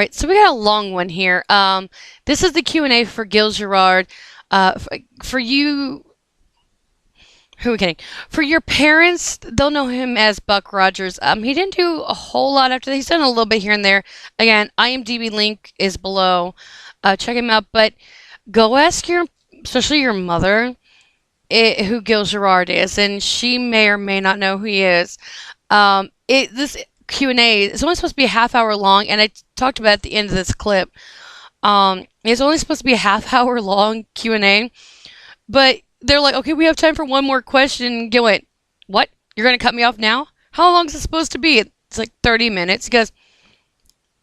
right, so we got a long one here. This is the Q&A for Gil Gerard. For you, who are we kidding? For your parents, they'll know him as Buck Rogers. He didn't do a whole lot after that. He's done a little bit here and there. Again, IMDb link is below. Check him out. But go ask especially your mother, who Gil Gerard is, and she may or may not know who he is. This Q&A is only supposed to be a half-hour long, and I talked about at the end of this clip. It's only supposed to be a half-hour long Q&A, but they're like, okay, we have time for one more question. Gil went, what? You're going to cut me off now? How long is it supposed to be? It's like 30 minutes. He goes,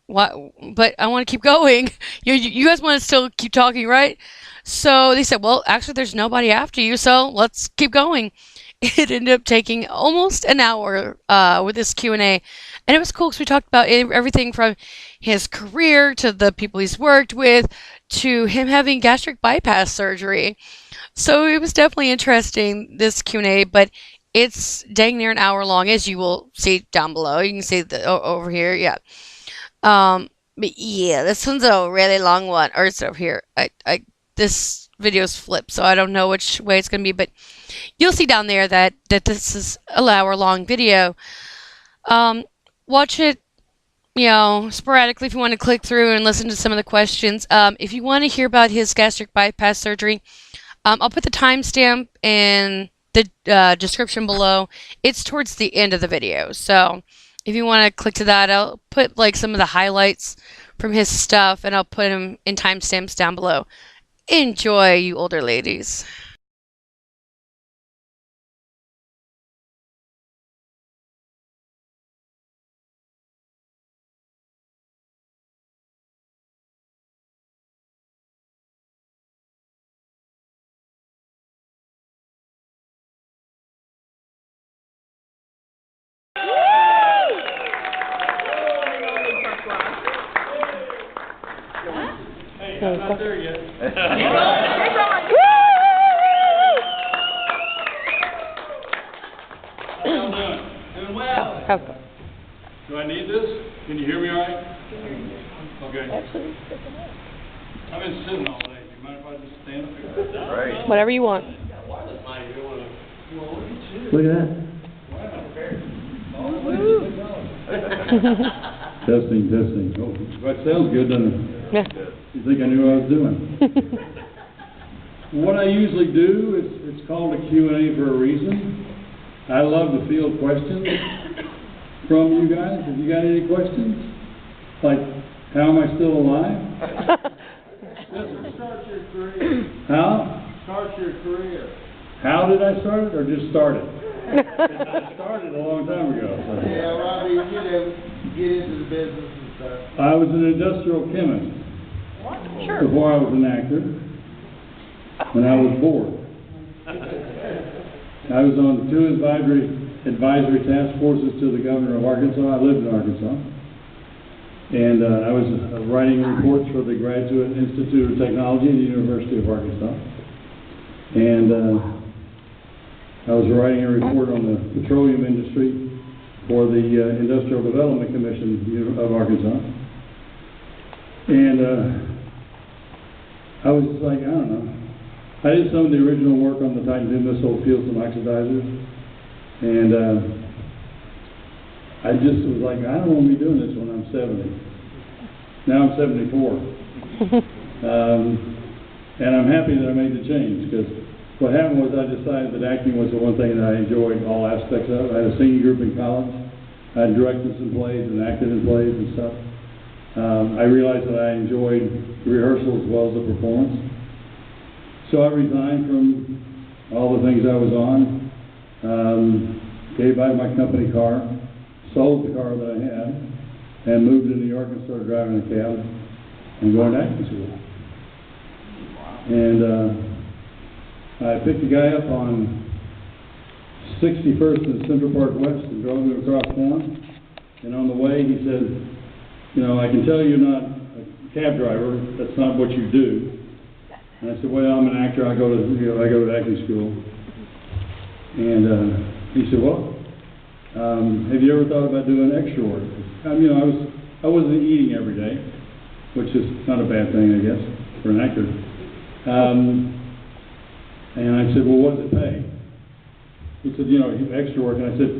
what? But I want to keep going. You guys want to still keep talking, right? So they said, well, actually, there's nobody after you, so let's keep going. It ended up taking almost an hour with this Q&A. And it was cool because we talked about everything from his career to the people he's worked with to him having gastric bypass surgery. So it was definitely interesting, this Q&A, but it's dang near an hour long, as you will see down below. You can see over here, yeah. But yeah, this one's a really long one. Or it's over here. This video's flipped, so I don't know which way it's going to be, but you'll see down there that this is an hour-long video. Watch it, sporadically if you want to click through and listen to some of the questions. If you want to hear about his gastric bypass surgery, I'll put the timestamp in the description below. It's towards the end of the video, so if you want to click to that, I'll put like some of the highlights from his stuff, and I'll put them in timestamps down below. Enjoy, you older ladies. Hey, I'm not there yet. How y'all doing? Doing well. Do I need this? Can you hear me all right? Okay. Absolutely. I've been sitting all day. Do you mind if I just stand up here? Right. Whatever you want. Look at that. Testing. Oh, that sounds good, doesn't it? Yeah. You think I knew what I was doing? What I usually do is, it's called a Q&A for a reason. I love to field questions from you guys. Have you got any questions? Like, how am I still alive? Start your career. How? Start your career. How did I start it, or just start it? I started a long time ago. So. Yeah, well, I mean, get into the business and stuff. I was an industrial chemist. Sure. Before I was an actor, when I was bored. I was on 2 advisory task forces to the governor of Arkansas. I lived in Arkansas. And I was writing reports for the Graduate Institute of Technology at the University of Arkansas. And I was writing a report on the petroleum industry for the Industrial Development Commission of Arkansas. And I was just like, I don't know. I did some of the original work on the Titan II missile fuels and oxidizers. And I just was like, I don't want to be doing this when I'm 70. Now I'm 74. And I'm happy that I made the change, because what happened was I decided that acting was the one thing that I enjoyed all aspects of. I had a singing group in college. I directed some plays and acted in plays and stuff. I realized that I enjoyed the rehearsal as well as the performance. So I resigned from all the things I was on, gave back my company car, sold the car that I had, and moved to New York and started driving a cab and going to acting school. And I picked a guy up on 61st and Central Park West and drove him across town. And on the way, he said, I can tell you're not a cab driver. That's not what you do. And I said, well, I'm an actor. I go to acting school. And he said, well, have you ever thought about doing extra work? I wasn't eating every day. which is not a bad thing, I guess, for an actor. And I said, well, what does it pay? He said, you know, extra work. And I said,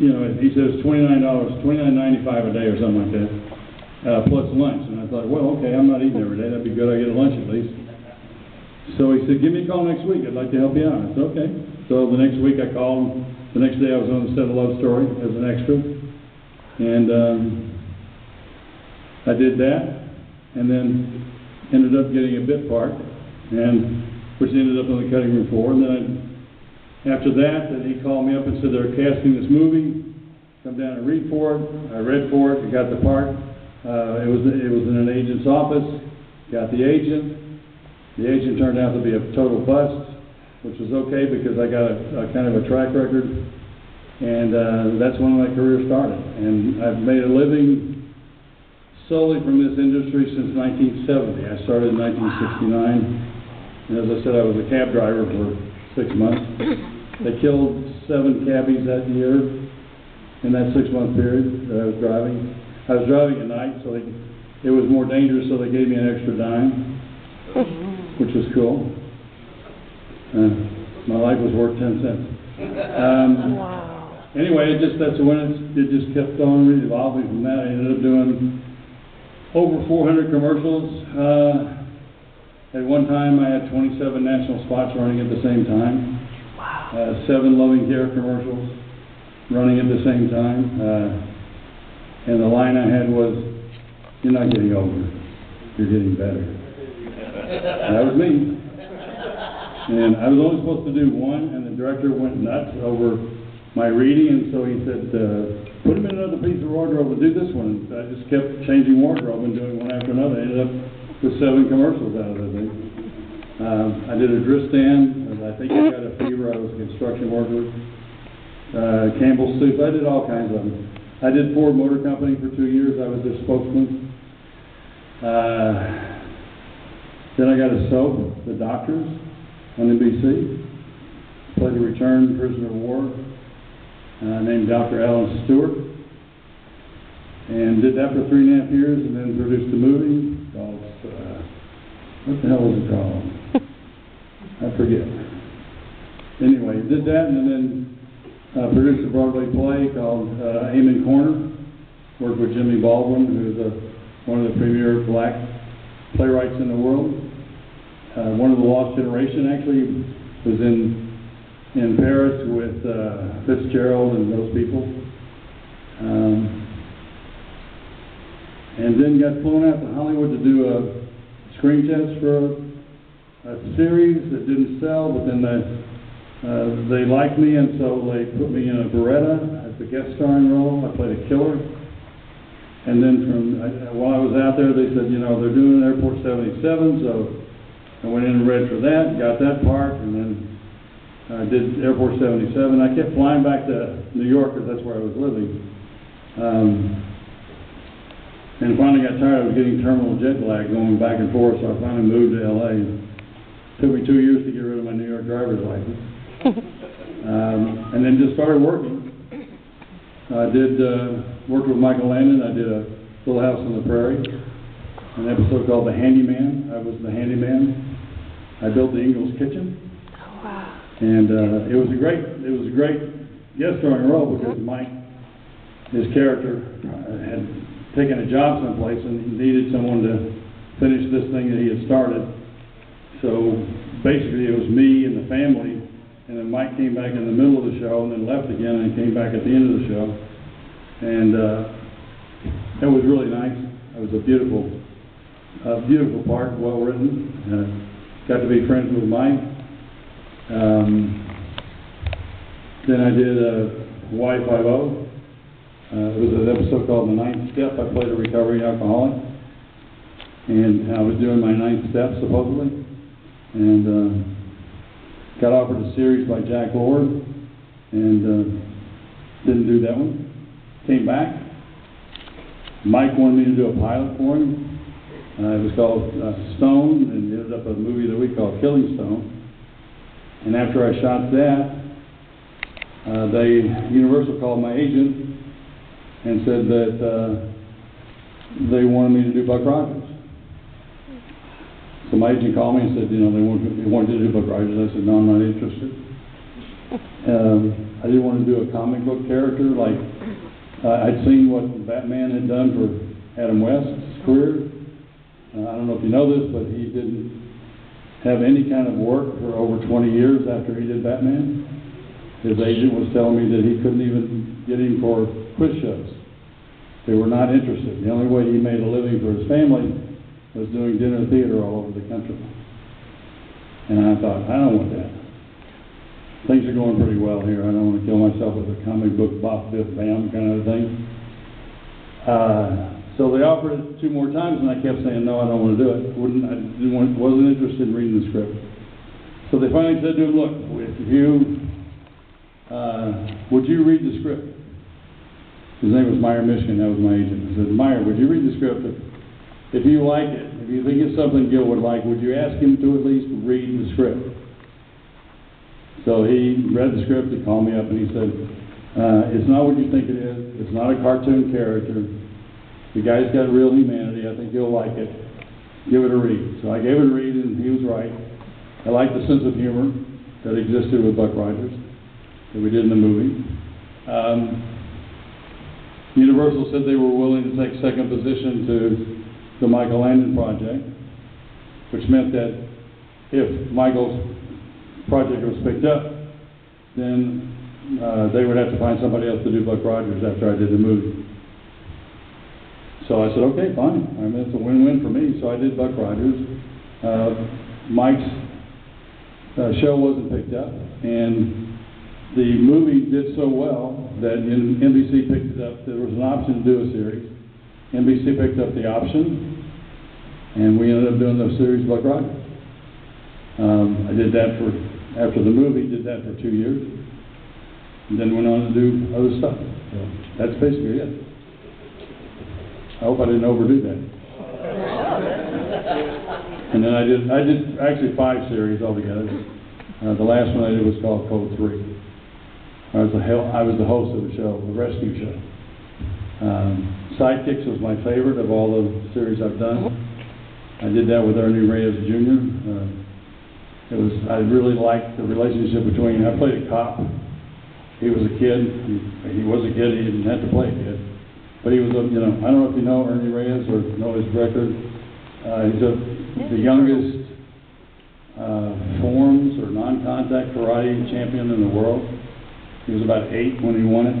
you know, he says $29.95 a day or something like that, plus lunch. And I thought, well, okay, I'm not eating every day. That'd be good. I get a lunch at least. So he said, give me a call next week. I'd like to help you out. I said, okay. So the next week I called him. The next day I was on the set of Love Story as an extra. And I did that, and then ended up getting a bit part, and which ended up on the cutting room floor. And then after that, then he called me up and said they're casting this movie. Come down and read for it. I read for it. I got the part. It was in an agent's office. Got the agent. The agent turned out to be a total bust, which was okay because I got a kind of a track record, and that's when my career started. And I've made a living solely from this industry since 1970. I started in 1969. And as I said, I was a cab driver for 6 months. They killed 7 cabbies that year in that 6-month period that I was driving. I was driving at night, so it was more dangerous, so they gave me an extra dime, which was cool. My life was worth 10 cents. Wow. Anyway, that's when it just kept on evolving from that. I ended up doing over 400 commercials. At one time, I had 27 national spots running at the same time. Wow. 7 loving care commercials running at the same time. And the line I had was, "You're not getting older, you're getting better." That was me. And I was only supposed to do one, and the director went nuts over my reading, and so he said, put him in another piece of wardrobe and do this one. And I just kept changing wardrobe and doing one after another. I ended up with 7 commercials out of that thing. I did a Dristan. I think I got a fever. I was a construction worker. Campbell's soup. I did all kinds of them. I did Ford Motor Company for 2 years. I was their spokesman. Then I got a soap, The Doctors, on NBC. Played a returned prisoner of war named Dr. Alan Stewart. And did that for 3.5 years, and then produced a movie called, what the hell was it called? I forget. Anyway, did that, and then produced a Broadway play called Amen Corner. Worked with Jimmy Baldwin, who's one of the premier black playwrights in the world. One of the Lost Generation actually was in Paris with Fitzgerald and those people. And then got flown out to Hollywood to do a screen test for a series that didn't sell, but then they liked me, and so they put me in a Beretta as the guest starring role. I played a killer. And then while I was out there, they said, you know, they're doing an Airport 77, so I went in and read for that, got that part, and then I did Airport 77. I kept flying back to New York because that's where I was living. And finally got tired of getting terminal jet lag going back and forth, so I finally moved to LA. It took me 2 years to get rid of my New York driver's license. And then just started working. I worked with Michael Landon. I did a Little House on the Prairie, an episode called The Handyman. I was the handyman. I built the Ingalls kitchen. Oh, wow. And it was a great guest starring role because Mike, his character, had taken a job someplace and he needed someone to finish this thing that he had started. So basically it was me and the family, and then Mike came back in the middle of the show and then left again and came back at the end of the show. And that was really nice. It was a beautiful part, well written. Got to be friends with Mike. Then I did Hawaii Five-0. It was an episode called The Ninth Step. I played a recovering alcoholic, and I was doing my 9th step supposedly, and got offered a series by Jack Lord, and didn't do that one. Came back. Mike wanted me to do a pilot for him. It was called Stone, and it ended up a movie that we called Killing Stone. And after I shot that, Universal called my agent and said that they wanted me to do Buck Rogers. So my agent called me and said, you know, they wanted to do Buck Rogers. I said, no, I'm not interested. I didn't want to do a comic book character like I'd seen what Batman had done for Adam West's career. I don't know if you know this, but he didn't have any kind of work for over 20 years after he did Batman. His agent was telling me that he couldn't even get him for quiz shows. They were not interested. The only way he made a living for his family was doing dinner theater all over the country. And I thought, I don't want that. Things are going pretty well here. I don't want to kill myself with a comic book bop, biff, bam kind of thing. So they offered it 2 more times, and I kept saying, no, I don't want to do it. Wasn't interested in reading the script. So they finally said to him, look, would you read the script? His name was Meyer Michigan, that was my agent. I said, Meyer, would you read the script? If you like it, if you think it's something Gil would like, would you ask him to at least read the script? So he read the script, he called me up and he said, it's not what you think it is. It's not a cartoon character. The guy's got real humanity. I think you'll like it. Give it a read. So I gave it a read and he was right. I liked the sense of humor that existed with Buck Rogers that we did in the movie. Universal said they were willing to take second position to the Michael Landon project, which meant that if Michael's project was picked up, then they would have to find somebody else to do Buck Rogers after I did the movie. So I said, okay, fine. I mean, it's a win-win for me. So I did Buck Rogers. Mike's show wasn't picked up, and the movie did so well that NBC picked it up. There was an option to do a series. NBC picked up the option, and we ended up doing the series Buck Rogers. I did that after the movie, did that for 2 years, and then went on to do other stuff. So that's basically it. I hope I didn't overdo that. And then I did actually 5 series altogether. The last one I did was called Code 3. I was the host of the show, the rescue show. Sidekicks was my favorite of all the series I've done. I did that with Ernie Reyes Jr. I really liked the relationship between, I played a cop. He was a kid. He was a kid, he didn't have to play a kid. But he was I don't know if you know Ernie Reyes or know his record. He's the youngest forms or non-contact karate champion in the world. He was about 8 when he won it.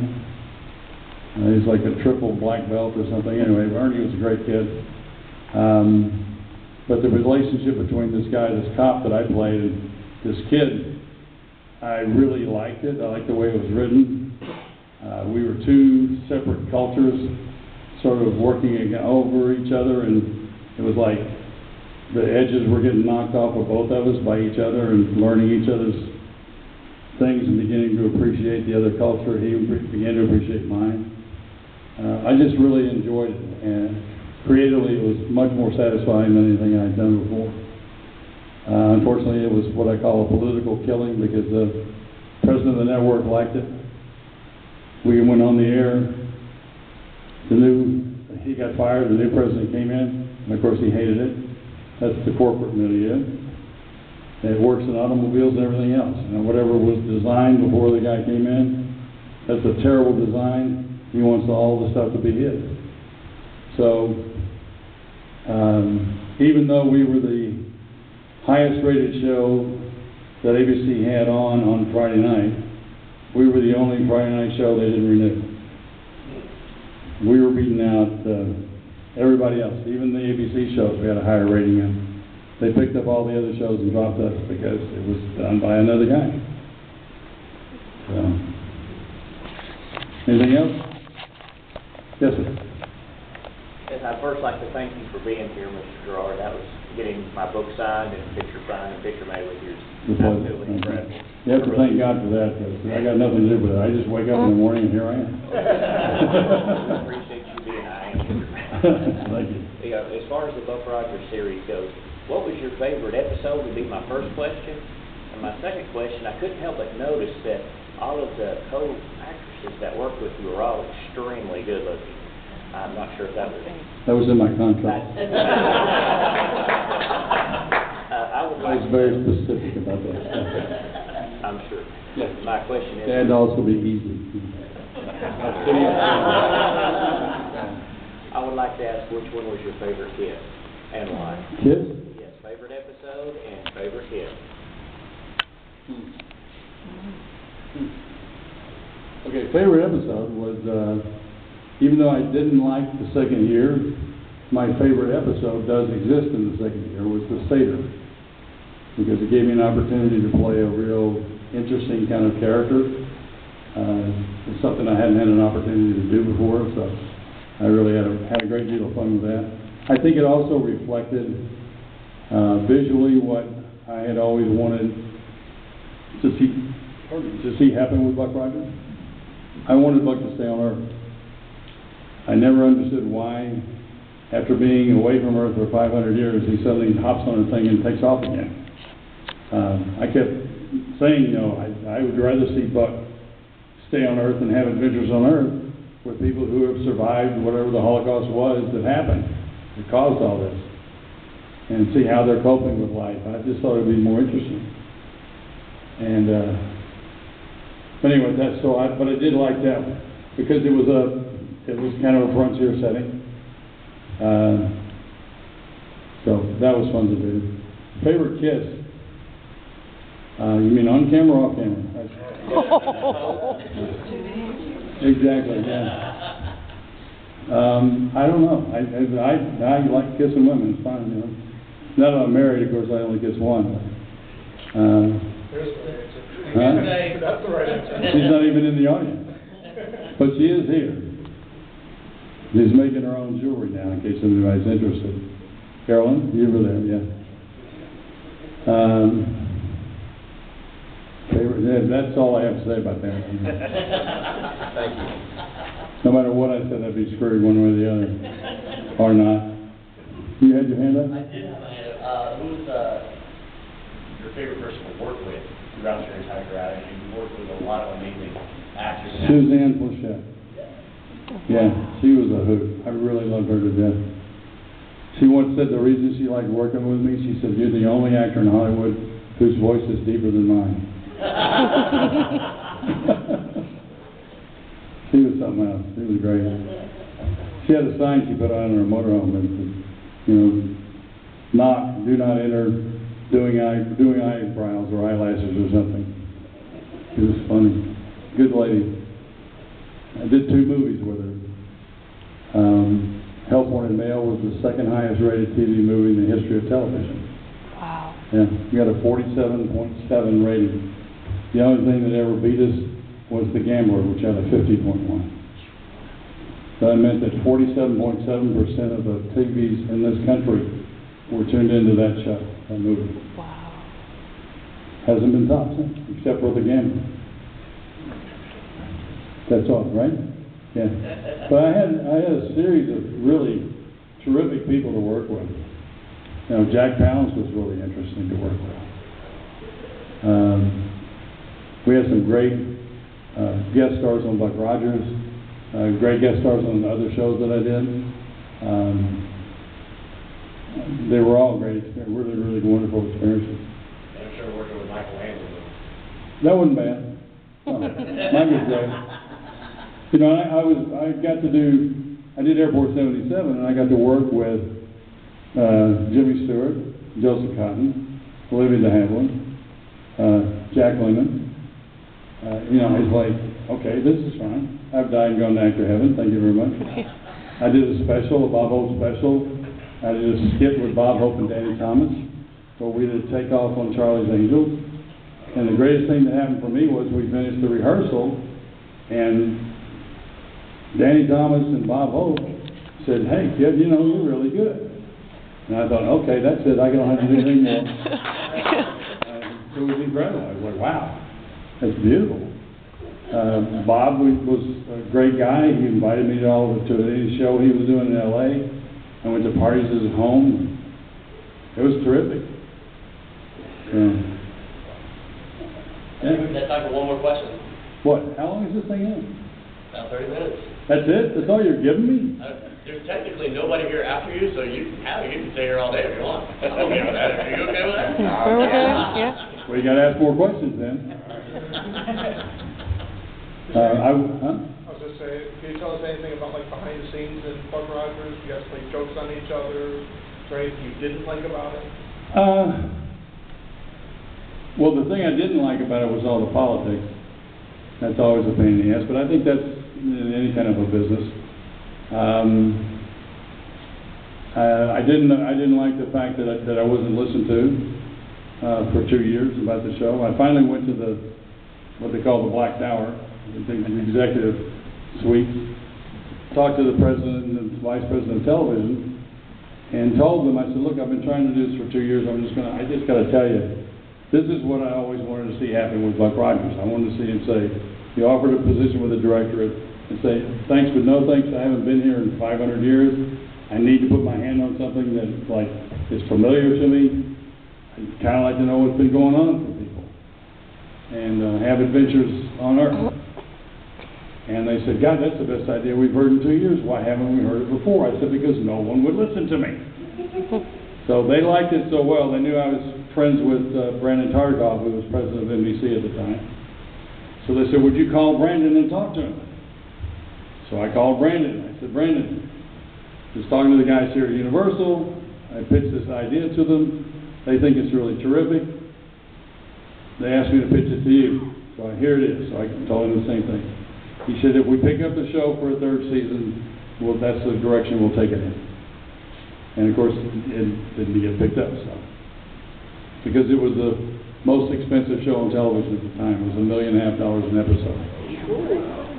He's like a triple black belt or something. Anyway, Ernie was a great kid. But the relationship between this guy, this cop that I played, and this kid, I really liked it. I liked the way it was written. We were 2 separate cultures sort of working over each other, and it was like the edges were getting knocked off of both of us by each other and learning each other's things and beginning to appreciate the other culture. He began to appreciate mine. I just really enjoyed it, and creatively it was much more satisfying than anything I'd done before. Unfortunately, it was what I call a political killing because the president of the network liked it. We went on the air. He got fired, the new president came in, and of course he hated it. That's the corporate milieu. It works in automobiles and everything else. And whatever was designed before the guy came in, that's a terrible design. He wants all the stuff to be his. So, even though we were the highest rated show that ABC had on Friday night, we were the only Friday night show they didn't renew. We were beating out everybody else, even the ABC shows we had a higher rating in. They picked up all the other shows and dropped us because it was done by another guy. So, anything else? Yes, sir. Yes, I'd first like to thank you for being here, Mr. Gerard. That was getting my book signed and picture signed and picture made with you. Absolutely incredible. You have to thank God for that, because I got nothing to do with it. I just wake up in the morning and here I am. I appreciate you being here. Thank you. As far as the Buck Rogers series goes, what was your favorite episode would be my first question. And my second question, I couldn't help but notice that all of the co-actresses that worked with you were all extremely good looking. I'm not sure if that was... That was in my contract. I was very specific about that stuff. I'm sure. Yeah. My question is. And also be easy. I would like to ask which one was your favorite kid and why? Kids? Yes, favorite episode and favorite kid. Okay, favorite episode was, even though I didn't like the second year, my favorite episode does exist in the second year, was the Satyr. Because it gave me an opportunity to play a real interesting kind of character. It's something I hadn't had an opportunity to do before, so I really had a great deal of fun with that. I think it also reflected visually what I had always wanted to see happen with Buck Rogers. I wanted Buck to stay on Earth. I never understood why, after being away from Earth for 500 years, he suddenly hops on a thing and takes off again. I kept saying, you know, I would rather see Buck stay on Earth and have adventures on Earth with people who have survived whatever the Holocaust was that happened, that caused all this, and see how they're coping with life. I just thought it would be more interesting. And but anyway, but I did like that one because it was kind of a frontier setting. So that was fun to do. Favorite kiss? You mean on camera or off camera? Exactly, yeah. I don't know. I like kissing women. It's fine, you know. Now that I'm married, of course, I only kiss one. Huh? That's the right answer. She's not even in the audience. But she is here. She's making her own jewelry now, in case anybody's interested. Carolyn, you were there, yeah. Favorite, that's all I have to say about that. Thank you. No matter what I said, I'd be screwed one way or the other. Or not. You had your hand up? I did have a hand up. Who's your favorite person to work with throughout your entire career? You've worked with a lot of amazing actors. Suzanne Plachette. Yeah, she was a hoot. I really loved her to death. She once said the reason she liked working with me, she said, "You're the only actor in Hollywood whose voice is deeper than mine." She was something else. She was great. She had a sign she put on her motorhome that said, you know, do not enter doing eyebrows or eyelashes or something. It was funny. Good lady. I did 2 movies with her. Help Wanted Mail was the second highest rated TV movie in the history of television. Wow. Yeah, we got a 47.7 rating. The only thing that ever beat us was The Gambler, which had a 50.1. So that meant that 47.7% of the TVs in this country were tuned into that show, that movie. Wow. Hasn't been topped since, except for The Gambler. That's all, right? Yeah. But I had a series of really terrific people to work with. You know, Jack Palance was really interesting to work with. We had some great guest stars on Buck Rogers, great guest stars on the other shows that I did. They were all great, really, really wonderful experiences. I'm sure working with Michelangelo. That wasn't bad. No, mine was great. You know, I did Airport 77, and I got to work with Jimmy Stewart, Joseph Cotton, Olivia de Havilland, Jack Lemmon. You know, it's like, okay, this is fine. I've died and gone to actor heaven, thank you very much. I did a special, a Bob Hope special. I did a skit with Bob Hope and Danny Thomas, where we did a takeoff on Charlie's Angels. And the greatest thing that happened for me was we finished the rehearsal, and Danny Thomas and Bob Hope said, "Hey, kid, you know, you're really good." And I thought, okay, that's it. I don't have to do anything more. It was incredible. I was like, wow, that's beautiful. Bob was a great guy. He invited me to any show he was doing in L.A. I went to parties at his home. It was terrific. Yeah. We have time for one more question. What? How long is this thing in? About 30 minutes. That's it? That's all you're giving me? Okay. There's technically nobody here after you, so you can stay here all day if you want. I'm okay with that. Are you okay with that? We're okay, yeah. Well, you gotta ask more questions then. I was just saying, can you tell us anything about like behind the scenes in Buck Rogers? You guys play jokes on each other? Is there anything you didn't like about it? Well, the thing I didn't like about it was all the politics. That's always a pain in the ass, but I think that's in any kind of a business. I didn't like the fact that I wasn't listened to for 2 years about the show. I finally went to what they call the Black Tower, the executive suite, talked to the president and the vice president of television, and told them, I said, look, I've been trying to do this for 2 years. I just got to tell you, this is what I always wanted to see happen with Buck Rogers. I wanted to see him say, he offered a position with the directorate and say, thanks but no thanks, I haven't been here in 500 years. I need to put my hand on something that is familiar to me. I'd kind of like to know what's been going on for people and have adventures on Earth. And they said, God, that's the best idea we've heard in 2 years. Why haven't we heard it before? I said, because no one would listen to me. So they liked it so well. They knew I was friends with Brandon Tartikoff, who was president of NBC at the time. So they said, would you call Brandon and talk to him? So I called Brandon. I said, Brandon, just talking to the guys here at Universal. I pitched this idea to them. They think it's really terrific. They asked me to pitch it to you. So here it is. So I told him the same thing. He said, if we pick up the show for a third season, well, that's the direction we'll take it in. And of course, it didn't get picked up, so. Because it was the most expensive show on television at the time. It was $1.5 million an episode.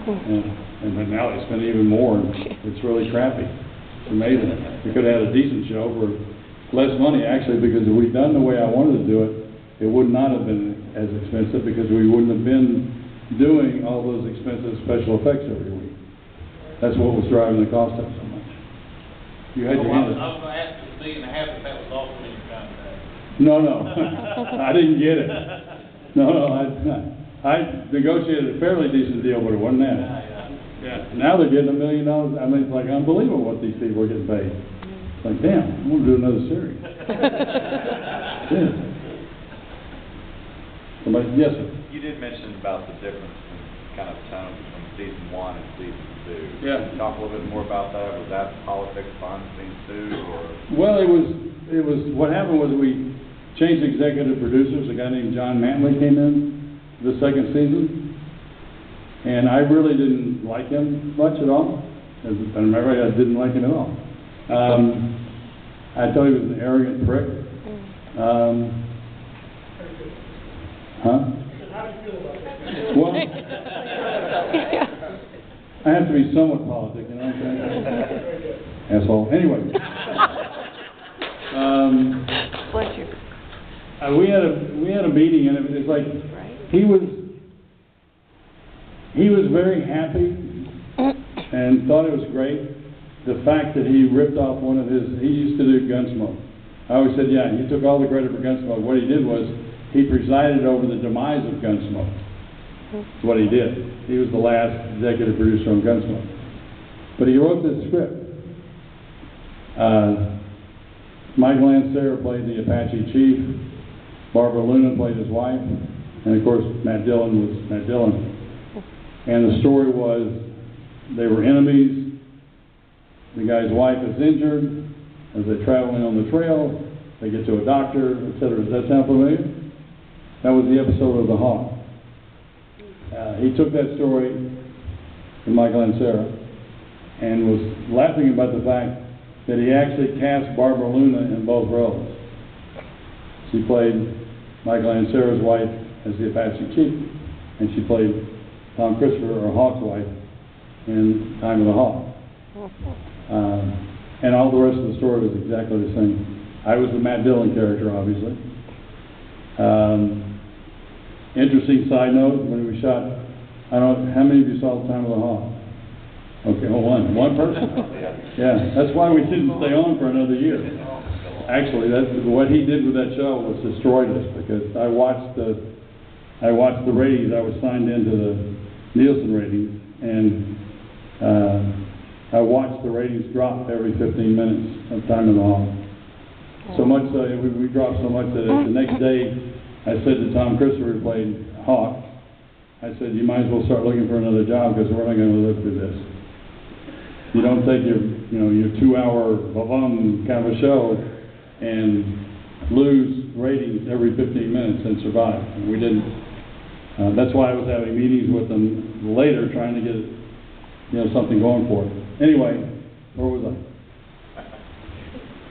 And now they spend even more, and it's really crappy. It's amazing. We could have had a decent show for less money, actually, because if we'd done the way I wanted to do it, it would not have been as expensive because we wouldn't have been doing all those expensive special effects every week. That's what was driving the cost up so much. You had your hand up. I was going to ask you $1.5 million if that was also in your contract. No. I didn't get it. No, I negotiated a fairly decent deal, but it wasn't that. Yeah. Now they're getting $1 million. I mean, it's like unbelievable what these people are getting paid. It's like, damn, I'm going to do another series. Yeah. Somebody, yes, sir. You did mention about the difference in kind of tone between season 1 and season 2. Yeah. Can you talk a little bit more about that? Was that politics behind the scenes too, or? Well, it was. What happened was we changed executive producers. A guy named John Mantley came in the second season, and I really didn't like him much at all. I remember I didn't like him at all. I thought he was an arrogant prick. Well, I have to be somewhat politic, you know what I'm saying? Asshole. Anyway. Bless you. We had a meeting, and it was like he was very happy and thought it was great. The fact that he ripped off he used to do Gunsmoke. I always said, yeah, he took all the credit for Gunsmoke. What he did was he presided over the demise of Gunsmoke. That's what he did. He was the last executive producer on Gunsmoke. But he wrote this script. Michael Lancero played the Apache chief. Barbara Luna played his wife. And of course, Matt Dillon was Matt Dillon. And the story was they were enemies. The guy's wife is injured. As they're traveling on the trail, they get to a doctor, etc. Does that sound familiar? That was the episode of The Hawk. He took that story from Michael Lancero and was laughing about the fact that he actually cast Barbara Luna in both roles. She played Michael Lancero's wife as the Apache chief, and she played Tom Christopher, or Hawk's wife, in Time of the Hawk. And all the rest of the story was exactly the same. I was the Matt Dillon character, obviously. Interesting side note, when we shot, I don't know, how many of you saw Time of the Hawk? Okay, well, one person? Yeah, that's why we didn't stay on for another year. Actually, what he did with that show was destroyed us, because I watched the ratings. I was signed into the Nielsen ratings, and I watched the ratings drop every 15 minutes of Time in the Hall. So much, we dropped so much that the next day, I said to Tom Christopher, who played Hawk, I said, you might as well start looking for another job because we're not going to live through this. You don't take your 2-hour kind of a show and lose ratings every 15 minutes and survive. And we didn't. That's why I was having meetings with them later, trying to get something going for it. Anyway, where was I?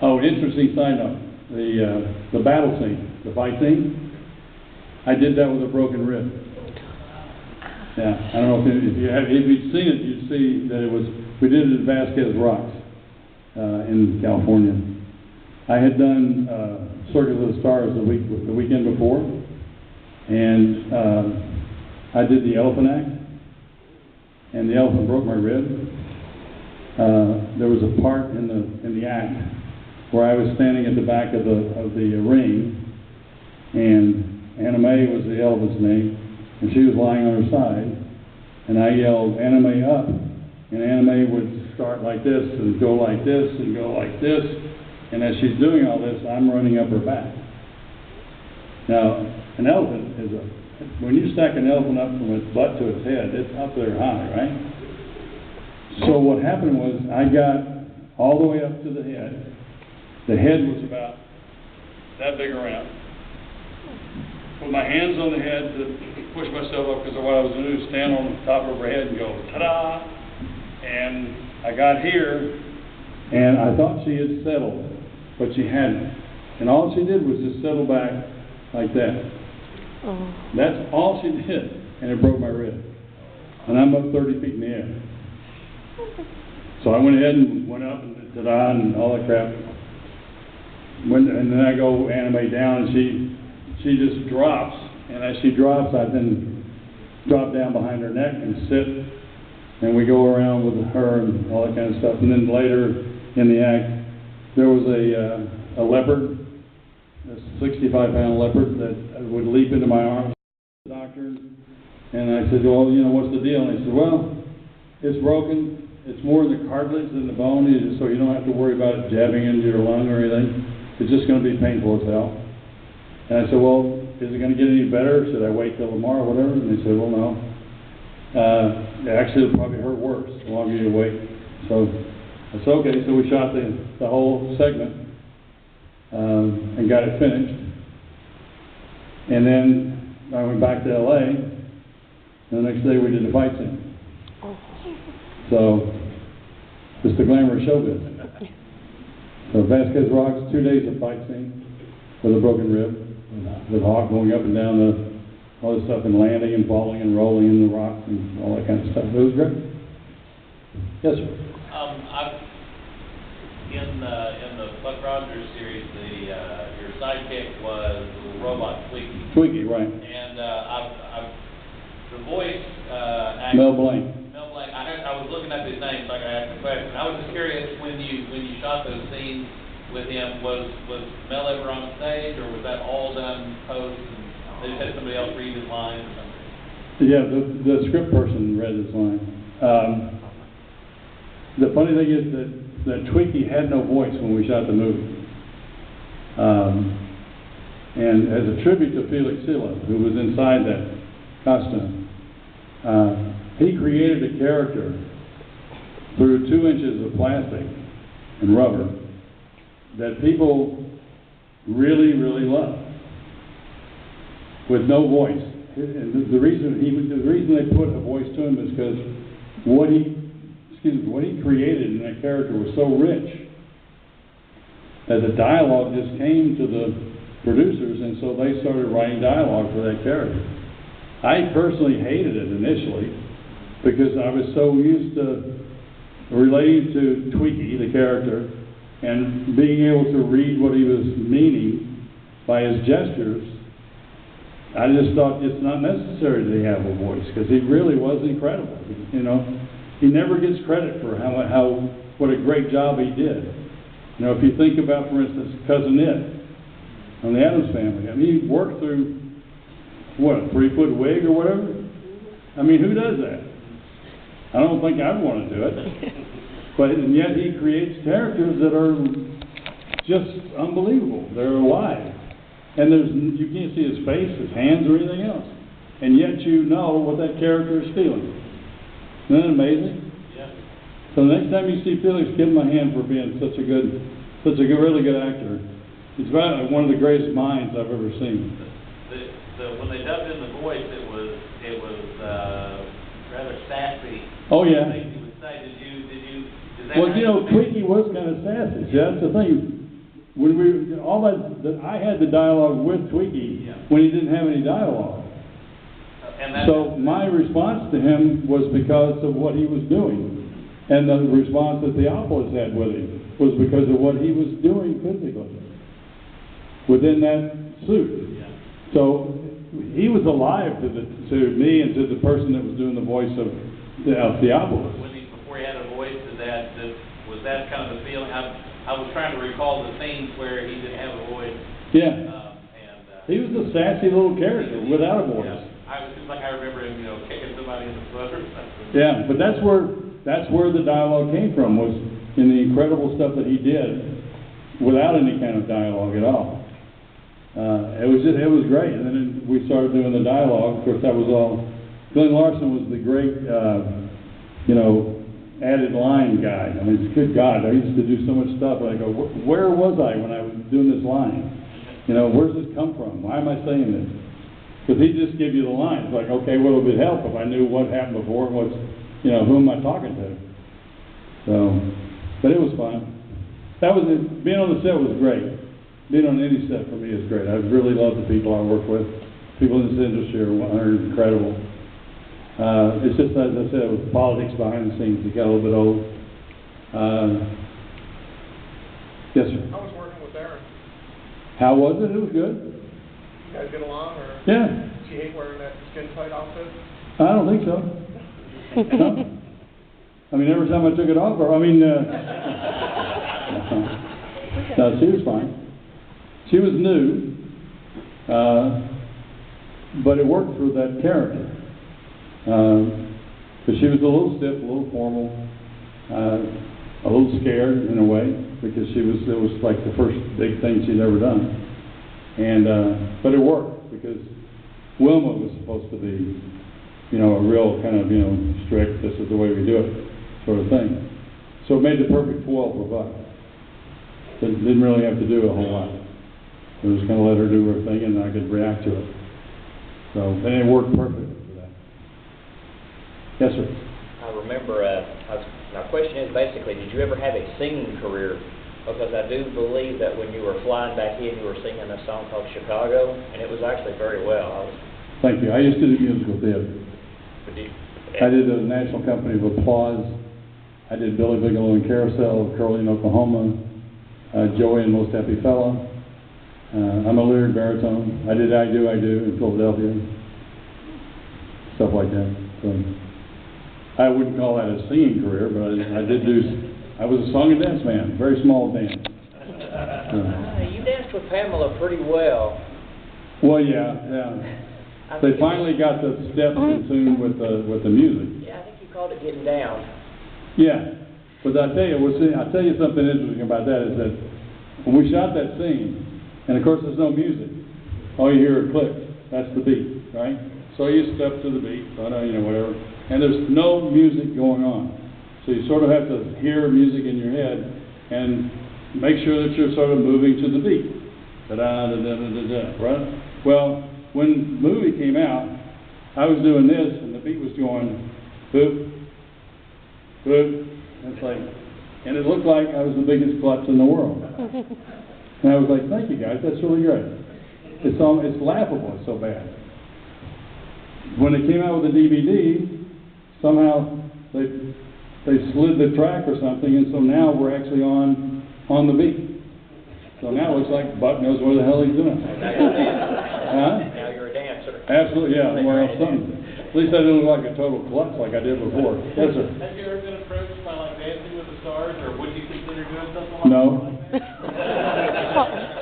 Oh, interesting side note: the battle scene, the fight scene. I did that with a broken rib. Yeah, I don't know if you'd seen it, you'd see that we did it at Vasquez Rocks in California. I had done Circus of the Stars the weekend before, and I did the elephant act, and the elephant broke my rib. There was a part in the act where I was standing at the back of the ring, and Anna Mae was the elephant's name, and she was lying on her side, and I yelled, "Anna Mae up," and Anna Mae would start like this, and go like this, and go like this, and as she's doing all this, I'm running up her back. Now, an elephant when you stack an elephant up from its butt to its head, it's up there high, right? So what happened was, I got all the way up to the head. The head was about that big around. Put my hands on the head to push myself up, because what I was going to do is stand on the top of her head and go, ta-da! And I got here, and I thought she had settled, but she hadn't. And all she did was just settle back like that. Oh. That's all she did, and it broke my rib. And I'm up 30 feet in the air. So I went ahead and went up and ta-da and all that crap. And then I go animate down, and she just drops, and as she drops, I then drop down behind her neck and sit, and we go around with her and all that kind of stuff. And then later in the act, there was a leopard, a 65-pound leopard that would leap into my arms. The doctor, and I said, well, what's the deal? And he said, well, it's broken. It's more in the cartilage than the bone, so you don't have to worry about it jabbing into your lung or anything. It's just going to be painful as hell. And I said, well, is it going to get any better? Should I wait till tomorrow or whatever? And they said, well, no. Actually, it'll probably hurt worse the longer you wait. So I said, okay. So we shot the whole segment and got it finished. And then I went back to L.A. And the next day we did the fight scene. So it's the glamour of showbiz. So Vasquez Rocks, 2 days of fight scene with a broken rib, with Hawk going up and down all this stuff and landing and falling and rolling in the rock and all that kind of stuff. It was great. Yes, sir. In the Buck Rogers series, your sidekick was the little robot Tweaky. Tweaky, right. And the voice actor, Mel Blanc. I was looking up his name so I could ask the question. I was just curious, when you shot those scenes with him, was Mel ever on stage, or was that all done post, and they just had somebody else read his lines or something? Yeah, the script person read his line. The funny thing is that Tweaky had no voice when we shot the movie. And as a tribute to Felix Silla, who was inside that costume, he created a character through 2 inches of plastic and rubber that people really, really love, with no voice. And the reason they put a voice to him is because what he created in that character was so rich that the dialogue just came to the producers, and so they started writing dialogue for that character. I personally hated it initially because I was so used to relating to Tweaky, the character, and being able to read what he was meaning by his gestures. I just thought it's not necessary that he have a voice, because he really was incredible. He never gets credit for what a great job he did. If you think about, for instance, Cousin It on the Addams Family, he worked through what, a 3-foot wig or whatever. Who does that? I don't think I'd want to do it. and yet he creates characters that are just unbelievable. They're alive. And you can't see his face, his hands, or anything else. And yet you know what that character is feeling. Isn't that amazing? Yeah. So the next time you see Felix, give him a hand for being such a really good actor. He's one of the greatest minds I've ever seen. When they dubbed in the voice, it was rather sassy. Oh yeah. Things he would say. Did that Well, happen? you know, Twiggy was kind of sassy. See, that's the thing. When I had the dialogue with Twiggy when he didn't have any dialogue. So my response to him was because of what he was doing, and the response that Theophilus had with him was because of what he was doing physically within that suit. Yeah. So he was alive to me and to the person that was doing the voice of Theophilus. Before he had a voice, was that kind of the feeling? I was trying to recall the scenes where he didn't have a voice. Yeah. He was a sassy little character without a voice. Yeah. It seems like I remember him, kicking somebody in the foot or something. Yeah, but that's where the dialogue came from, was in the incredible stuff that he did without any kind of dialogue at all. It was great. And then we started doing the dialogue. Of course, that was all. Glenn Larson was the great, added line guy. I mean, good God, I used to do so much stuff, and I go, where was I when I was doing this line? Where's this come from? Why am I saying this? Because he just give you the line. It's like, okay, well, it would help if I knew what happened before and who am I talking to? So, but it was fun. Being on the set was great. Being on any set for me is great. I really love the people I work with. People in this industry are incredible. It's just, as I said, with politics behind the scenes, it got a little bit old. Yes, sir. How was working with Aaron? How was it? It was good. You guys get along, or? Yeah. Does she hate wearing that skin-tight outfit? I don't think so. No. I mean, every time I took it off, no, she was fine. She was new, but it worked for that character. But she was a little stiff, a little formal, a little scared in a way, because it was like the first big thing she'd ever done. But it worked, because Wilma was supposed to be, a real kind of, strict, this is the way we do it, sort of thing. So it made the perfect foil for Buck. Didn't really have to do a whole lot. It was kind of let her do her thing, and I could react to it. So, and it worked perfectly for that. Yes, sir. I remember, my question is basically, did you ever have a singing career? Because I do believe that when you were flying back in, you were singing a song called Chicago, and it was actually very well. Thank you. I used to do musical theater. I did a National Company of Applause. I did Billy Bigelow in Carousel, Curly in Oklahoma, Joey and Most Happy Fella. I'm a lyric baritone. I did I Do in Philadelphia. Stuff like that. So I wouldn't call that a singing career, but I was a song and dance man, very small dance. You danced with Pamela pretty well. Well, yeah. They finally got the steps in tune with the music. Yeah, I think you called it Getting Down. Yeah, but I'll tell you something interesting about that is that when we shot that scene, and of course there's no music, all you hear are clicks. That's the beat, right? So you step to the beat, whatever, and there's no music going on. So you sort of have to hear music in your head and make sure that you're sort of moving to the beat. Da-da-da-da-da-da, right? Well, when the movie came out, I was doing this, and the beat was going, boop, boop. And it looked like I was the biggest klutz in the world. And I was like, thank you guys, that's really great. It's laughable, it's so bad. When it came out with the DVD, somehow they slid the track or something, and so now we're actually on the beat. So now it looks like Buck knows what the hell he's doing. Huh? Now you're a dancer. Absolutely, yeah. Well, at least I didn't look like a total klutz like I did before. Yes, sir. Have you ever been approached by Dancing with the Stars, or would you consider doing something like that? No.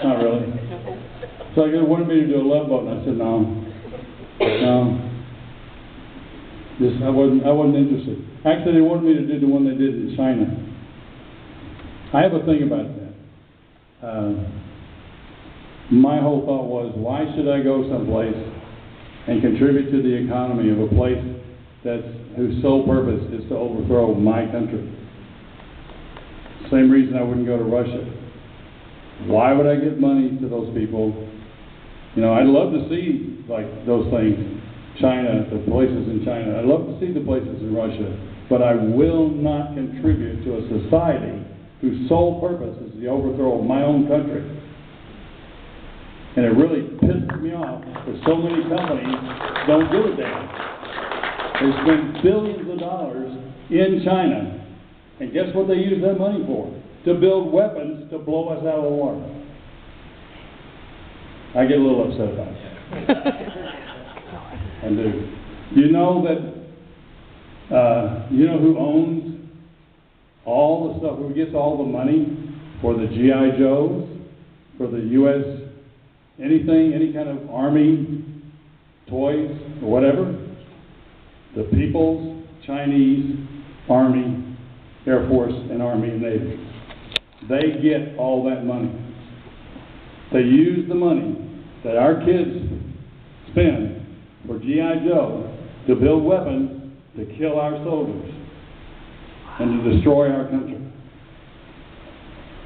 Not really. So they wanted me to do a Love Boat, and I said no. I wasn't interested. Actually, they wanted me to do the one they did in China. I have a thing about that. My whole thought was, why should I go someplace and contribute to the economy of a place whose sole purpose is to overthrow my country? Same reason I wouldn't go to Russia. Why would I give money to those people? You know, I'd love to see, like, those things, China, the places in China. I'd love to see the places in Russia, but I will not contribute to a society whose sole purpose is the overthrow of my own country. And it really pisses me off that so many companies don't give a damn. They spend billions of dollars in China, and guess what they use that money for? To build weapons to blow us out of the water. I get a little upset about it. I do. You know that, you know who owns all the stuff, who gets all the money for the G.I. Joes, for the U.S., anything, any kind of Army toys or whatever? The People's Chinese Army, Air Force, and Army and Navy. They get all that money. They use the money that our kids spend for G.I. Joe to build weapons to kill our soldiers and to destroy our country.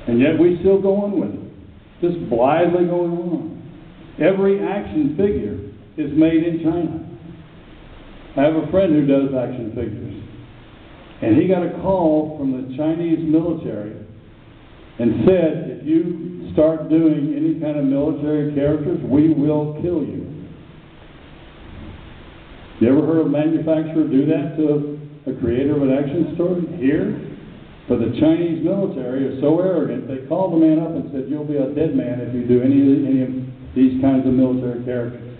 And yet we still go on with it, just blithely going on. Every action figure is made in China. I have a friend who does action figures, and he got a call from the Chinese military and said, if you start doing any kind of military characters, we will kill you. You ever heard a manufacturer do that to a creator of an action story? Here? But the Chinese military is so arrogant, they called the man up and said, you'll be a dead man if you do any of these kinds of military characters.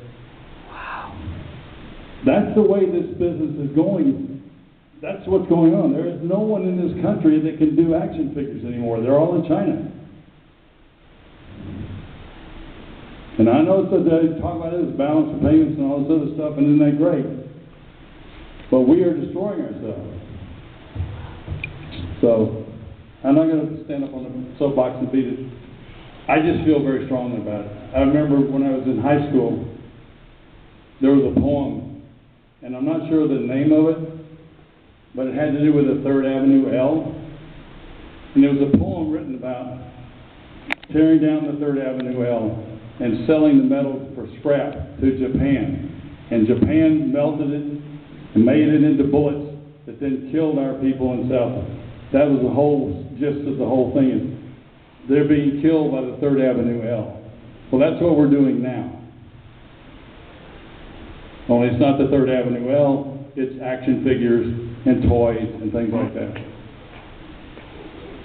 Wow. That's the way this business is going. That's what's going on. There is no one in this country that can do action figures anymore. They're all in China. And I know that they talk about it as balance of payments and all this other stuff, and isn't that great? But we are destroying ourselves. So, I'm not going to stand up on the soapbox and beat it. I just feel very strongly about it. I remember when I was in high school, there was a poem, and I'm not sure the name of it, but it had to do with the 3rd Avenue L. And there was a poem written about tearing down the 3rd Avenue L and selling the metal for scrap to Japan. And Japan melted it and made it into bullets that then killed our people in South. That was the whole gist of the whole thing. Is they're being killed by the 3rd Avenue L. Well, that's what we're doing now. Only it's not the 3rd Avenue L, it's action figures and toys and things like that.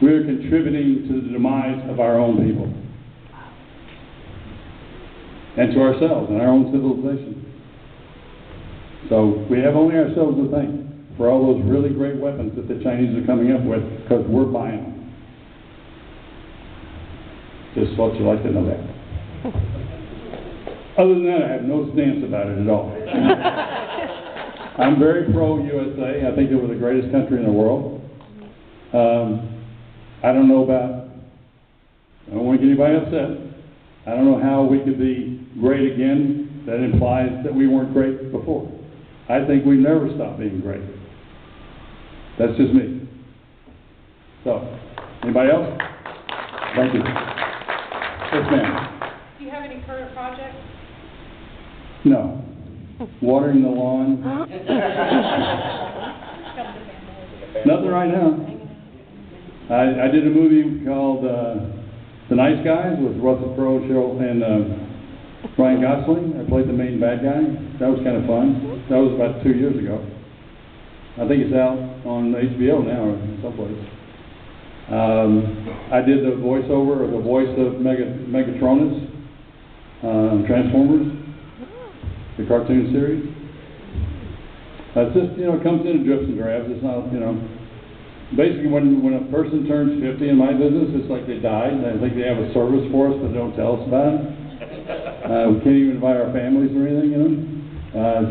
We are contributing to the demise of our own people. And to ourselves and our own civilization. So we have only ourselves to thank for all those really great weapons that the Chinese are coming up with, because we're buying them. Just thought you'd like to know that. Other than that, I have no stance about it at all. I'm very pro-USA. I think they were the greatest country in the world. I don't know about, I don't want to get anybody upset. I don't know how we could be great again. That implies that we weren't great before. I think we never stopped being great. That's just me. So, anybody else? Thank you. Yes, ma'am. Do you have any current projects? No. Watering the lawn. Nothing right now. I did a movie called The Nice Guys with Russell Crowe, Cheryl, and Ryan Gosling. I played the main bad guy. That was kind of fun. That was about 2 years ago. I think it's out on HBO now or someplace. I did the voiceover, or the voice of Megatronus, Transformers, the cartoon series. It's just, it comes in drips and drabs. It's not, basically when a person turns 50 in my business, it's like they died. I think they have a service for us, but they don't tell us about it. We can't even invite our families or anything,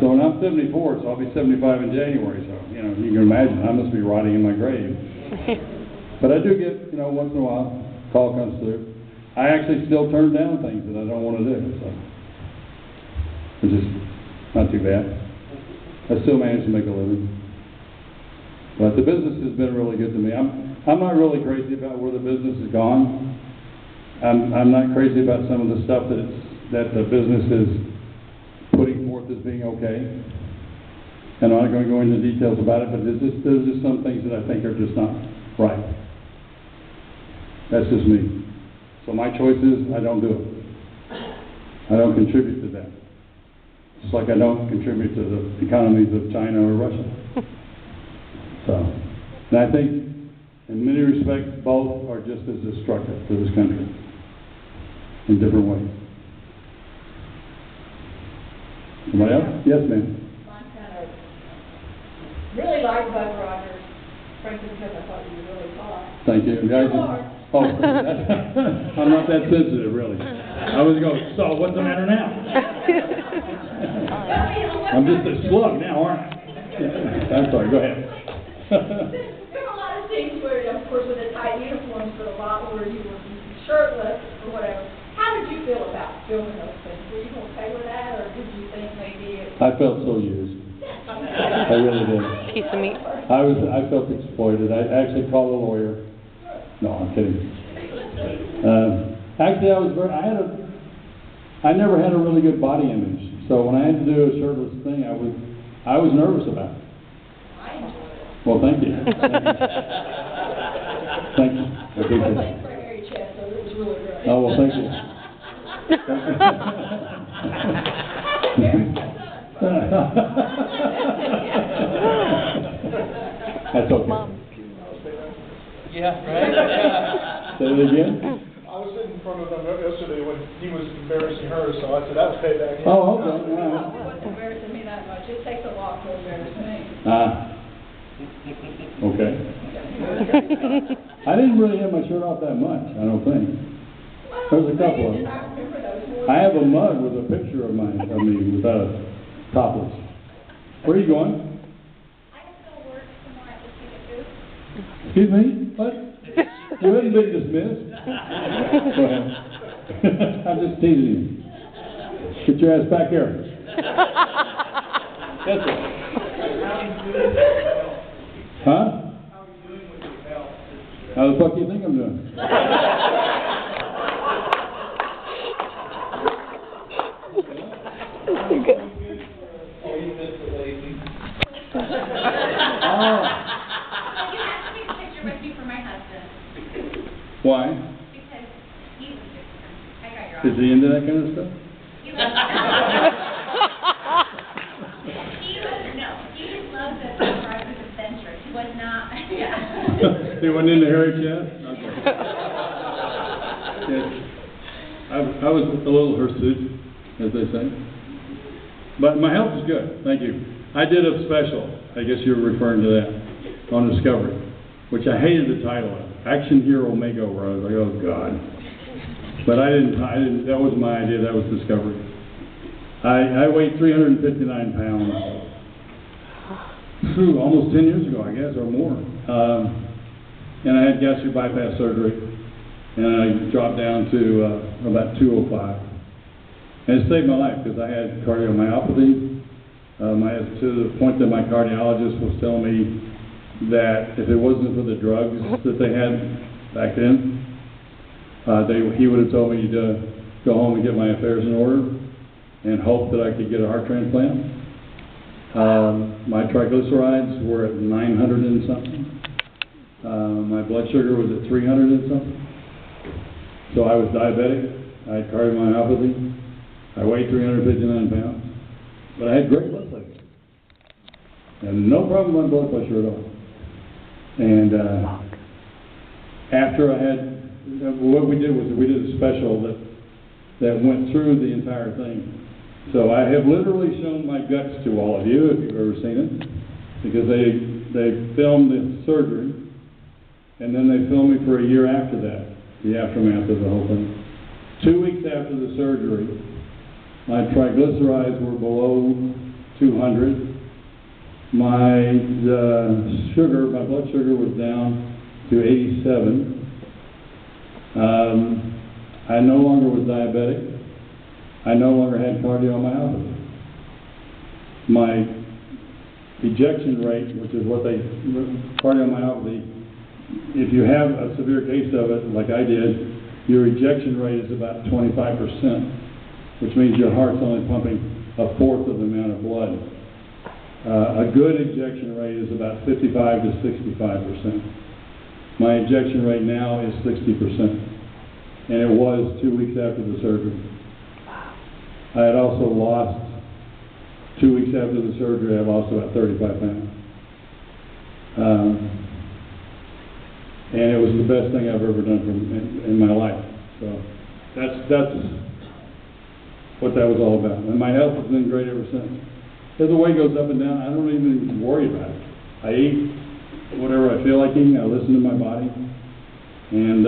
So when I'm 74, so I'll be 75 in January, so, you can imagine, I must be rotting in my grave. But I do get, once in a while, a call comes through. I actually still turn down things that I don't want to do, so, which is not too bad. I still manage to make a living. But the business has been really good to me. I'm not really crazy about where the business has gone. I'm not crazy about some of the stuff that the business is putting forth as being okay. And I'm not going to go into details about it, but there's just some things that I think are just not right. That's just me. So my choice is I don't do it. I don't contribute to that. Just like I don't contribute to the economies of China or Russia. So, and I think in many respects both are just as destructive to this country in different ways. Somebody else? Yes, ma'am. Montana really like Bud Rogers, frankly, because I thought you were really tall. Thank you. Guys, You are. oh, I'm not that sensitive, really. I was going, so what's the matter now? I'm just a slug now, aren't I? I'm sorry, go ahead. There were a lot of things where, of course, with the tight uniforms, but a lot where you were shirtless or whatever. How did you feel about filming those things? Were you okay with that, or did you think maybe it... I felt so used. I really did. Piece of meat. I felt exploited. I actually called a lawyer. No, I'm kidding. Actually, I never had a really good body image. So when I had to do a shirtless thing, I was nervous about it. I enjoyed it. Well, thank you. Thank you. I appreciate I it. played for Harry Chess, so it was really good. Oh, well, thank you. That's okay. Yeah, right? Say it again? I was sitting in front of them yesterday when he was embarrassing her, so I said, that was payback. Oh, okay. It wasn't embarrassing me that much. It takes a lot to embarrass me. Okay. I didn't really have my shirt off that much, I don't think. There was a couple of them. I remember those. I have a mug with a picture of me without topless. Where are you going? I have to work tomorrow at the ticket booth. Excuse me? What? You haven't been dismissed? Go ahead. I'm just teasing you. Get your ass back here. That's it. Huh? How the fuck do you think I'm doing? Why? Because he was different. I got your Is he into that kind of stuff? He just loved the driver's adventure. He was not, yeah. He went into Harry Chess? Okay. Yes. I was a little hirsute, as they say. But my health is good, thank you. I did a special, I guess you were referring to that, on Discovery, which I hated the title of. Action Hero Makeover. I was like, oh God. But I didn't, that wasn't my idea, that was Discovery. I weighed 359 pounds. Almost 10 years ago, I guess, or more. And I had gastric bypass surgery, and I dropped down to about 205. And it saved my life because I had cardiomyopathy. To the point that my cardiologist was telling me that if it wasn't for the drugs that they had back then, he would have told me to go home and get my affairs in order and hope that I could get a heart transplant. My triglycerides were at 900 and something. My blood sugar was at 300 and something. So I was diabetic. I had cardiomyopathy. I weighed 359 pounds. But I had great blood pressure. And no problem with my blood pressure at all. And after I had, what we did was we did a special that went through the entire thing. So I have literally shown my guts to all of you, if you've ever seen it, because they filmed the surgery, and then they filmed me for a year after that, the aftermath of the whole thing. 2 weeks after the surgery, my triglycerides were below 200. My blood sugar was down to 87. I no longer was diabetic. I no longer had cardiomyopathy. My ejection rate, which is what they, cardiomyopathy, if you have a severe case of it, like I did, your ejection rate is about 25%, which means your heart's only pumping a fourth of the amount of blood. A good ejection rate is about 55 to 65%. My ejection rate now is 60%, and it was 2 weeks after the surgery. I had also lost, 2 weeks after the surgery, I lost about 35 pounds. And it was the best thing I've ever done in my life. So that's what that was all about. And my health has been great ever since. As the weight goes up and down, I don't even worry about it. I eat whatever I feel like eating. I listen to my body. And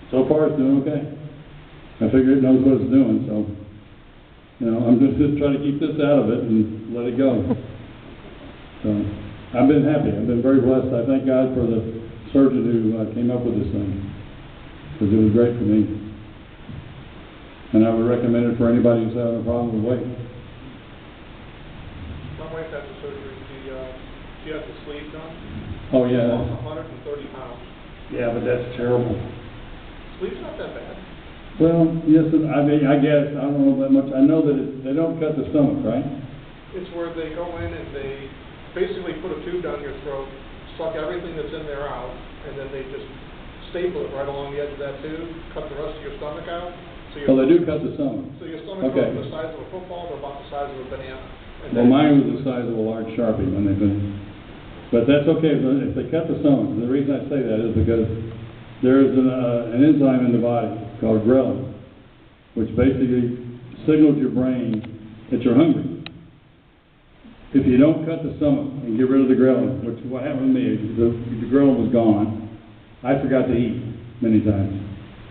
so far it's doing okay. I figure it knows what it's doing, so I'm just trying to keep this out of it and let it go. So I've been happy. I've been very blessed. I thank God for the surgeon who came up with this thing, because it was great for me. And I would recommend it for anybody who's having a problem with weight. My wife had the surgery. She had the sleeve done. Oh, yeah. Lost 130 pounds. Yeah, but that's terrible. Sleeve's not that bad. Well, yes, I mean, I guess, I don't know that much. I know that they don't cut the stomach, right? It's where they go in and they basically put a tube down your throat, suck everything that's in there out, and then they just staple it right along the edge of that tube, cut the rest of your stomach out. So they do cut the stomach. So your stomach goes from the size of a football to about the size of a banana. Well, mine was the size of a large Sharpie when they finished. But that's okay if they cut the stomach. And the reason I say that is because there is an enzyme in the body called ghrelin, which basically signals your brain that you're hungry. If you don't cut the stomach and get rid of the ghrelin, which is what happened to me, the ghrelin was gone, I forgot to eat many times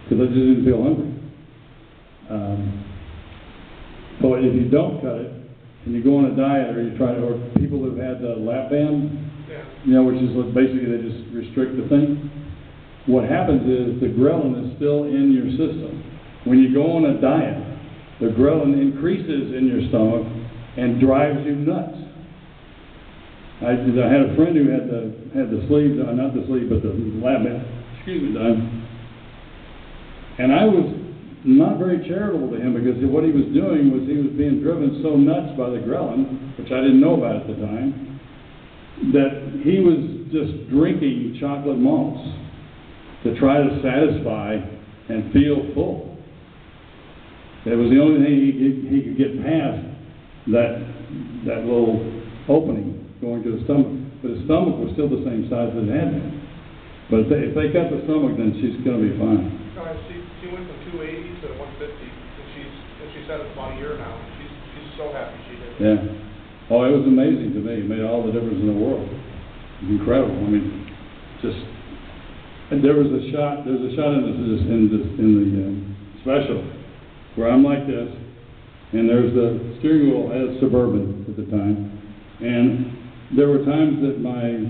because I just didn't feel hungry. So if you don't cut it and you go on a diet, or or people who've had the lap band, which is basically they just restrict the thing. What happens is the ghrelin is still in your system. When you go on a diet, the ghrelin increases in your stomach and drives you nuts. I had a friend who had the sleeve, not the sleeve, but the lap band, done. And I was not very charitable to him, because what he was doing was he was being driven so nuts by the ghrelin, which I didn't know about at the time, that he was just drinking chocolate malts to try to satisfy and feel full. It was the only thing he could get past that little opening going to the stomach. But his stomach was still the same size that it had been. But if they cut the stomach, then she's going to be fine. She went from 280 to 150, and she's had it about a year now. She's so happy she did it. Yeah. Oh, it was amazing to me. It made all the difference in the world. It was incredible. I mean, just. And there's a shot in the special where I'm like this, and there's the steering wheel as Suburban at the time, and there were times that my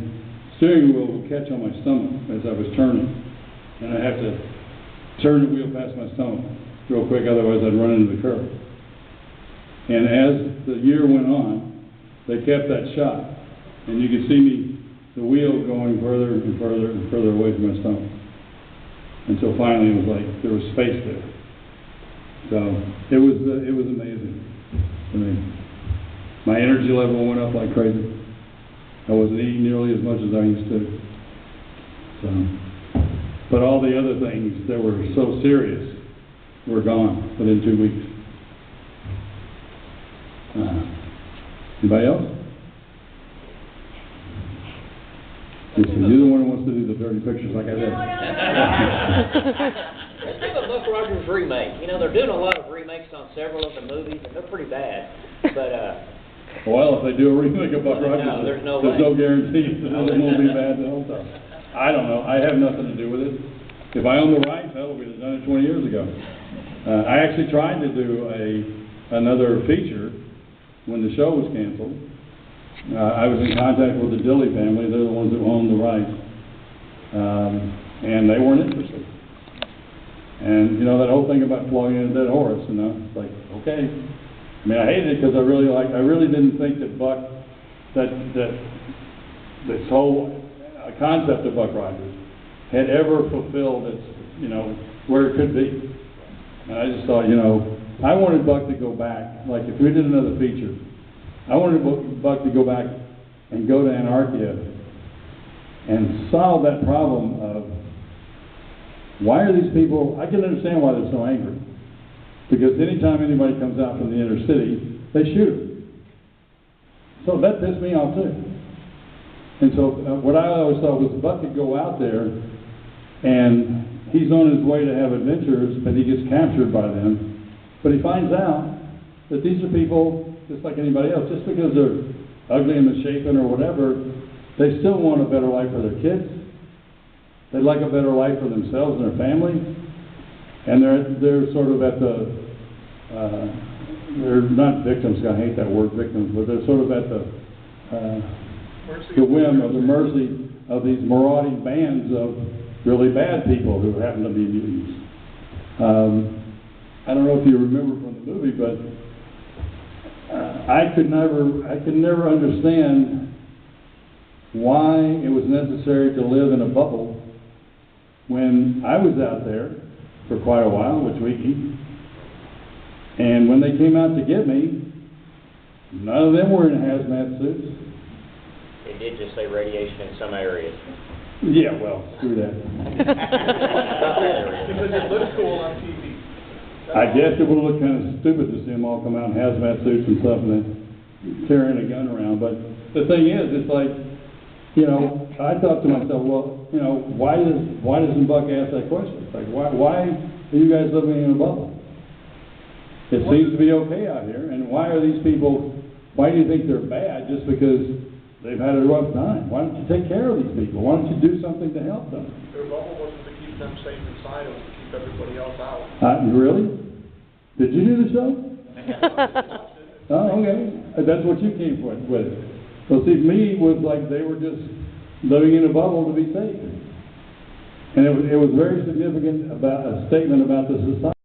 steering wheel would catch on my stomach as I was turning, and I have to turn the wheel past my stomach real quick, otherwise I'd run into the curb. And as the year went on, they kept that shot, and you could see the wheel going further and further and further away from my stomach, until finally it was like there was space there. So it was amazing to me. My energy level went up like crazy. I wasn't eating nearly as much as I used to. So, but all the other things that were so serious were gone within 2 weeks. Anybody else? You're the one who wants to do the dirty pictures like I did. Let's think about Buck Rogers' remake. They're doing a lot of remakes on several of the movies, and they're pretty bad. But well, if they do a remake of Buck Rogers, there's no guarantee that it won't be bad the whole time. I don't know. I have nothing to do with it. If I own the rights, hell, we'd have done it 20 years ago. I actually tried to do another feature when the show was canceled. I was in contact with the Dilly family. They're the ones that own the rights. and they weren't interested. And, you know, that whole thing about flogging a dead horse, you know, it's like, okay. I mean, I hated it because I really didn't think that this whole concept of Buck Rogers had ever fulfilled its, you know, where it could be. And I just thought, you know, I wanted Buck to go back, like if we did another feature, I wanted Buck to go back and go to Anarchia and solve that problem of why are these people, I can understand why they're so angry. Because anytime anybody comes out from the inner city, they shoot them. So that pissed me off too. And so what I always thought was Buck could go out there and he's on his way to have adventures, but he gets captured by them. But he finds out that these are people just like anybody else. Just because they're ugly and misshapen or whatever, they still want a better life for their kids. They'd like a better life for themselves and their family. And they're sort of at the, they're not victims, I hate that word, victims, but they're sort of at the whim or the mercy of these marauding bands of really bad people who happen to be mutants. I don't know if you remember from the movie, but I could never understand why it was necessary to live in a bubble when I was out there for quite a while with Tweaky. And when they came out to get me, none of them were in hazmat suits. They did just say radiation in some areas. Yeah, well, screw that. Because it looks cool on TV. I guess it would look kind of stupid to see them all come out in hazmat suits and stuff and then carrying a gun around. But the thing is, it's like, you know, I thought to myself, well, you know, why doesn't Buck ask that question? It's like, why are you guys living in a bubble? It seems to be okay out here, and why are these people, why do you think they're bad just because they've had a rough time? Why don't you take care of these people? Why don't you do something to help them? Their bubble wasn't to keep them safe inside, it was to keep everybody else out. Really? Did you do the show? Oh, okay. That's what you came with. So see, me was like they were just living in a bubble to be safe. And it was very significant about a statement about the society.